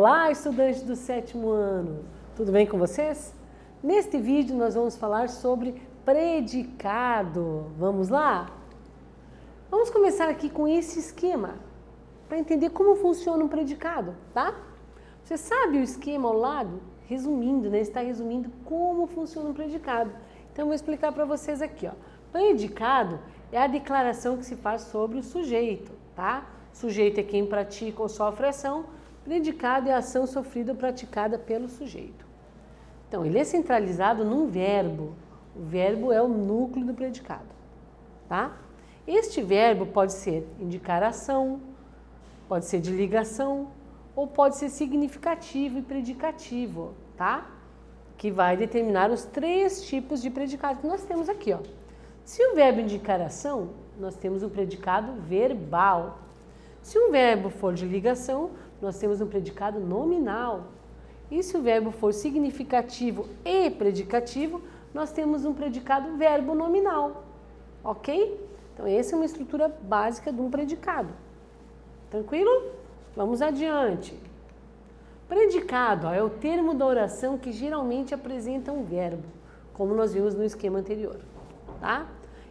Olá, estudantes do 7º ano! Tudo bem com vocês? Neste vídeo nós vamos falar sobre predicado. Vamos lá? Vamos começar aqui com esse esquema, para entender como funciona um predicado, tá? Você sabe o esquema ao lado? Resumindo, né? Está resumindo como funciona um predicado. Então, eu vou explicar para vocês aqui, ó. Predicado é a declaração que se faz sobre o sujeito, tá? Sujeito é quem pratica ou sofre ação. Predicado é a ação sofrida ou praticada pelo sujeito. Então, ele é centralizado num verbo. O verbo é o núcleo do predicado, tá? Este verbo pode ser indicar ação, pode ser de ligação, ou pode ser significativo e predicativo, tá? Que vai determinar os 3 tipos de predicado que nós temos aqui, ó. Se o verbo indicar ação, nós temos um predicado verbal. Se um verbo for de ligação, nós temos um predicado nominal. E se o verbo for significativo e predicativo, nós temos um predicado verbo nominal, ok? Então, essa é uma estrutura básica de um predicado. Tranquilo? Vamos adiante. Predicado é o termo da oração que geralmente apresenta um verbo, como nós vimos no esquema anterior, tá?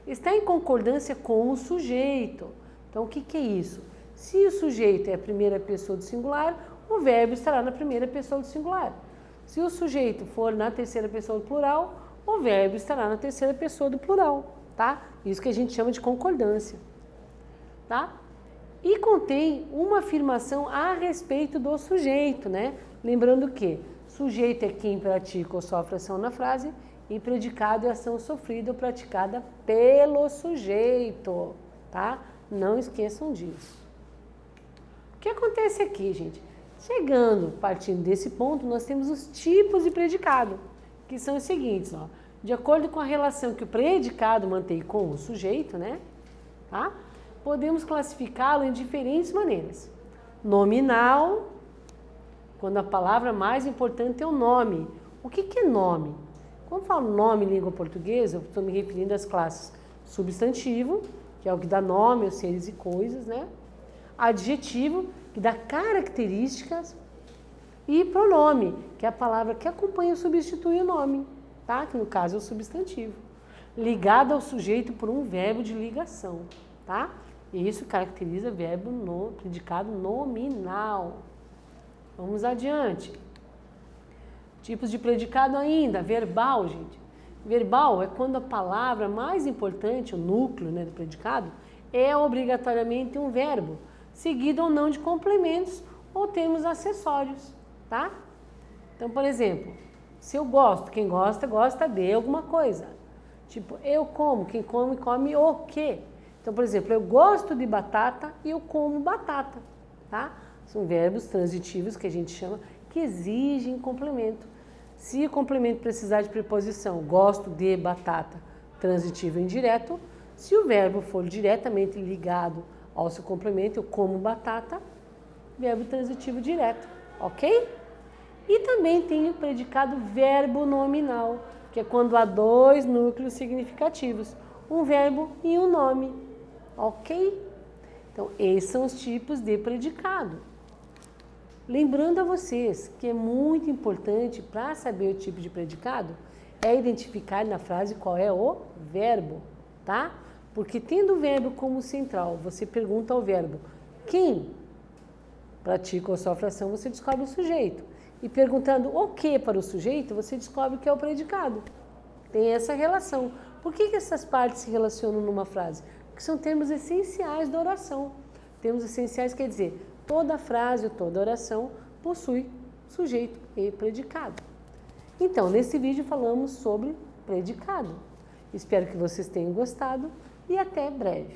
Está em concordância com o sujeito. Então, o que é isso? Se o sujeito é a primeira pessoa do singular, o verbo estará na primeira pessoa do singular. Se o sujeito for na terceira pessoa do plural, o verbo estará na terceira pessoa do plural, tá? Isso que a gente chama de concordância, tá? E contém uma afirmação a respeito do sujeito, né? Lembrando que sujeito é quem pratica ou sofre ação na frase e predicado é ação sofrida ou praticada pelo sujeito, tá? Não esqueçam disso. O que acontece aqui, gente? Partindo desse ponto, nós temos os tipos de predicado, que são os seguintes, ó. De acordo com a relação que o predicado mantém com o sujeito, né? Tá? Podemos classificá-lo em diferentes maneiras. Nominal, quando a palavra mais importante é o nome. O que é nome? Quando eu falo nome em língua portuguesa, eu estou me referindo às classes substantivo, que é o que dá nome aos seres e coisas, né? Adjetivo, que dá características, e pronome, que é a palavra que acompanha ou substitui o nome, tá? Que no caso é o substantivo. Ligado ao sujeito por um verbo de ligação, tá? E isso caracteriza verbo no predicado nominal. Vamos adiante. Tipos de predicado ainda, verbal, gente. Verbal é quando a palavra mais importante, o núcleo, né, do predicado, é obrigatoriamente um verbo, seguido ou não de complementos ou termos acessórios, tá? Então, por exemplo, se eu gosto, quem gosta, gosta de alguma coisa. Tipo, eu como, quem come, come o quê? Então, por exemplo, eu gosto de batata e eu como batata, tá? São verbos transitivos que a gente chama, que exigem complemento. Se o complemento precisar de preposição, gosto de batata, transitivo indireto, se o verbo for diretamente ligado ao seu complemento, eu como batata, verbo transitivo direto, ok? E também tem o predicado verbo nominal, que é quando há 2 núcleos significativos, um verbo e um nome, ok? Então, esses são os tipos de predicado. Lembrando a vocês que é muito importante para saber o tipo de predicado, é identificar na frase qual é o verbo, tá? Porque tendo o verbo como central, você pergunta ao verbo quem pratica ou sofre ação, você descobre o sujeito. E perguntando o que para o sujeito, você descobre que é o predicado. Tem essa relação. Por que essas partes se relacionam numa frase? Porque são termos essenciais da oração. Termos essenciais quer dizer, toda frase ou toda oração possui sujeito e predicado. Então, nesse vídeo falamos sobre predicado. Espero que vocês tenham gostado e até breve.